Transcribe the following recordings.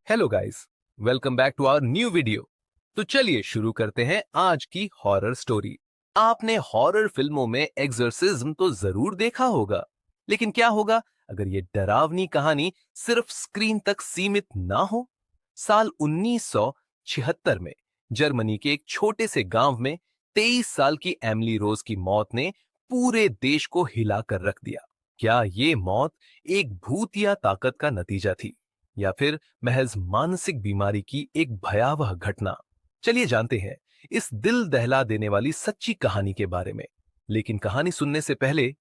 Hello guys, welcome back to our new video. तो चलिए शुरू करते हैं आज की हॉरर स्टोरी। आपने हॉरर फिल्मों में एग्जorसिज्म तो जरूर देखा होगा, लेकिन क्या होगा अगर ये डरावनी कहानी सिर्फ स्क्रीन तक सीमित ना हो। साल 1976 में जर्मनी के एक छोटे से गांव में 23 साल की एमिली रोज की मौत ने पूरे देश को हिला कर रख दिया। क्या ये मौत एक भूत या ताकत का नतीजा थी, या फिर महज मानसिक बीमारी की एक भयावह घटना? चलिए जानते हैं इस दिल दहला देने वाली सच्ची कहानी के बारे में। लेकिन कहानी सुनने से पहले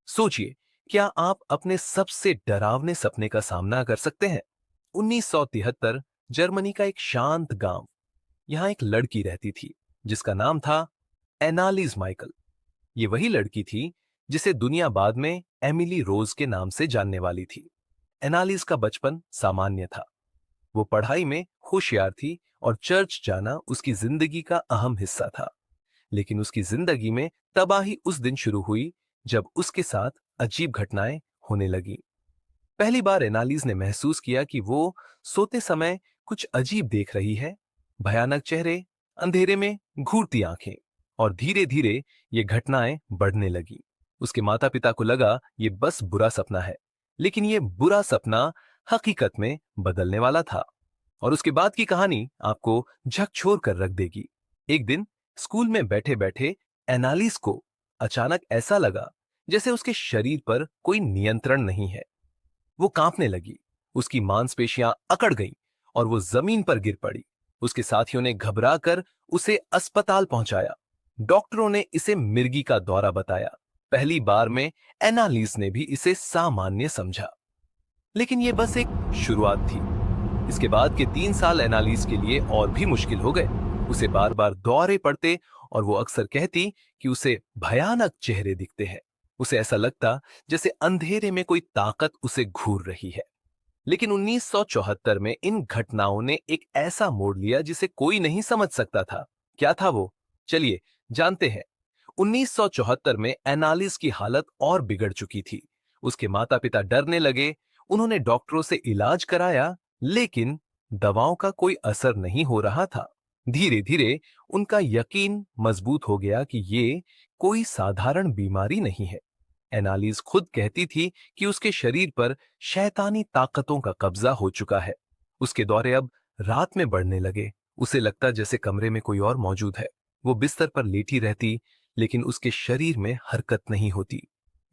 सोचिए, क्या आप अपने सबसे डरावने सपने का सामना कर सकते हैं? 1973 जर्मनी का एक शांत गांव। यहां एक लड़की रहती थी जिसका नाम था एनालिस माइकल। ये वही लड़की थी जिसे दुनिया बाद में एमिली रोज के नाम से जानने वाली थी। एनालिस का बचपन सामान्य था। वो पढ़ाई में होशियार थी और चर्च जाना उसकी जिंदगी का अहम हिस्सा था। लेकिन उसकी जिंदगी में तबाही उस दिन शुरू हुई जब उसके साथ अजीब घटनाएं होने लगी। पहली बार एनालिस ने महसूस किया कि वो सोते समय कुछ अजीब देख रही है। भयानक चेहरे, अंधेरे में घूरती आंखें, और धीरे धीरे ये घटनाएं बढ़ने लगी। उसके माता पिता को लगा ये बस बुरा सपना है, लेकिन ये बुरा सपना हकीकत में बदलने वाला था। और उसके बाद की कहानी आपको झकझोर कर रख देगी। एक दिन स्कूल में बैठे बैठे एनालिस को अचानक ऐसा लगा जैसे उसके शरीर पर कोई नियंत्रण नहीं है। वो कांपने लगी, उसकी मांसपेशियां अकड़ गईं और वो जमीन पर गिर पड़ी। उसके साथियों ने घबराकर उसे अस्पताल पहुंचाया। डॉक्टरों ने इसे मिर्गी का दौरा बताया। पहली बार में एनालिस ने भी इसे सामान्य समझा, लेकिन ये बस एक शुरुआत थी। इसके बाद के 3 साल एनालिस के लिए और भी मुश्किल हो गए। उसे बार बार दौरे पड़ते और वो अक्सर कहती कि उसे भयानक चेहरे दिखते हैं। उसे ऐसा लगता जैसे अंधेरे में कोई ताकत उसे घूर रही है। लेकिन 1974 में इन घटनाओं ने एक ऐसा मोड़ लिया जिसे कोई नहीं समझ सकता था। क्या था वो? चलिए जानते हैं। 1974 में एनालिस की हालत और बिगड़ चुकी थी। उसके माता पिता डरने लगे। उन्होंने डॉक्टरों से इलाज कराया, लेकिन दवाओं का कोई असर नहीं हो रहा था। धीरे धीरे उनका यकीन मजबूत हो गया कि ये कोई साधारण बीमारी नहीं है। एनालिस खुद कहती थी कि उसके शरीर पर शैतानी ताकतों का कब्जा हो चुका है। उसके दौरे अब रात में बढ़ने लगे। उसे लगता जैसे कमरे में कोई और मौजूद है। वो बिस्तर पर लेटी रहती, लेकिन उसके शरीर में हरकत नहीं होती।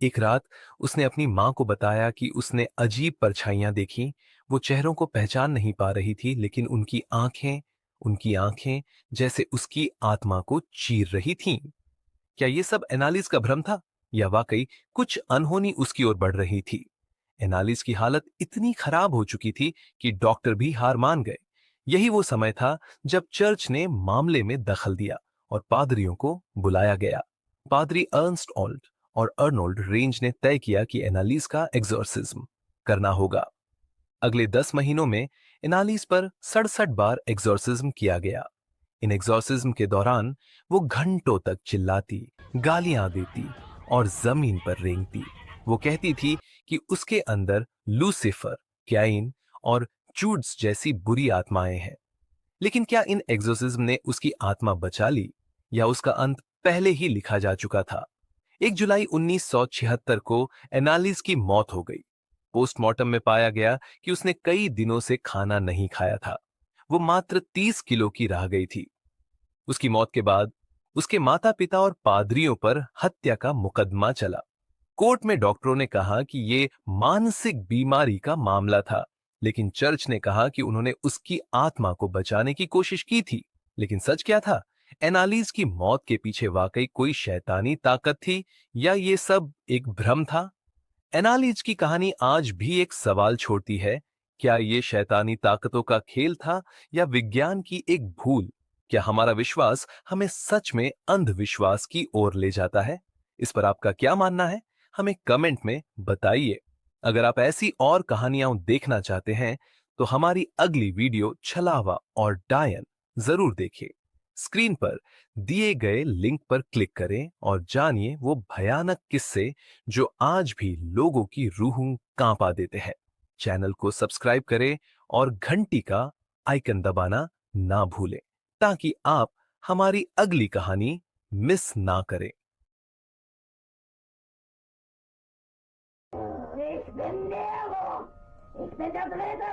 एक रात उसने अपनी मां को बताया कि उसने अजीब परछाइयां देखी। वो चेहरों को पहचान नहीं पा रही थी, लेकिन उनकी आंखें जैसे उसकी आत्मा को चीर रही थीं। क्या ये सब एनालिस का भ्रम था, या वाकई कुछ अनहोनी उसकी ओर बढ़ रही थी? एनालिस की हालत इतनी खराब हो चुकी थी कि डॉक्टर भी हार मान गए। यही वो समय था जब चर्च ने मामले में दखल दिया और पादरियों को बुलाया गया। पादरी अर्नस्ट ऑल्ट और अर्नोल्ड रेंज ने तय किया कि एनालिस का एग्जॉर्सिज्म करना होगा। अगले 10 महीनों में एनालिस पर 67 बार एग्जॉर्सिज्म किया गया। इन एग्जॉर्सिज्म के दौरान वो घंटों तक चिल्लाती, गालियां देती और जमीन पर रेंगती। वो कहती थी कि उसके अंदर लूसिफर, कैइन और चूड्स जैसी बुरी आत्माएं हैं। लेकिन क्या इन एग्जॉर्सिज्म ने उसकी आत्मा बचा ली, या उसका अंत पहले ही लिखा जा चुका था? 1 जुलाई 1976 को एनालिस की मौत हो गई। पोस्टमार्टम में पाया गया कि उसने कई दिनों से खाना नहीं खाया था। वो मात्र 30 किलो की रह गई थी। उसकी मौत के बाद उसके माता पिता और पादरियों पर हत्या का मुकदमा चला। कोर्ट में डॉक्टरों ने कहा कि ये मानसिक बीमारी का मामला था, लेकिन चर्च ने कहा कि उन्होंने उसकी आत्मा को बचाने की कोशिश की थी। लेकिन सच क्या था? एनालिस की मौत के पीछे वाकई कोई शैतानी ताकत थी, या ये सब एक भ्रम था? एनालिस की कहानी आज भी एक सवाल छोड़ती है। क्या ये शैतानी ताकतों का खेल था, या विज्ञान की एक भूल? क्या हमारा विश्वास हमें सच में अंधविश्वास की ओर ले जाता है? इस पर आपका क्या मानना है? हमें कमेंट में बताइए। अगर आप ऐसी और कहानियां देखना चाहते हैं तो हमारी अगली वीडियो छलावा और डायन जरूर देखें। स्क्रीन पर दिए गए लिंक पर क्लिक करें और जानिए वो भयानक किस्से जो आज भी लोगों की रूहों कांपा देते हैं। चैनल को सब्सक्राइब करें और घंटी का आइकन दबाना ना भूलें ताकि आप हमारी अगली कहानी मिस ना करें। Ich bin Nero. Ich bin der Dritte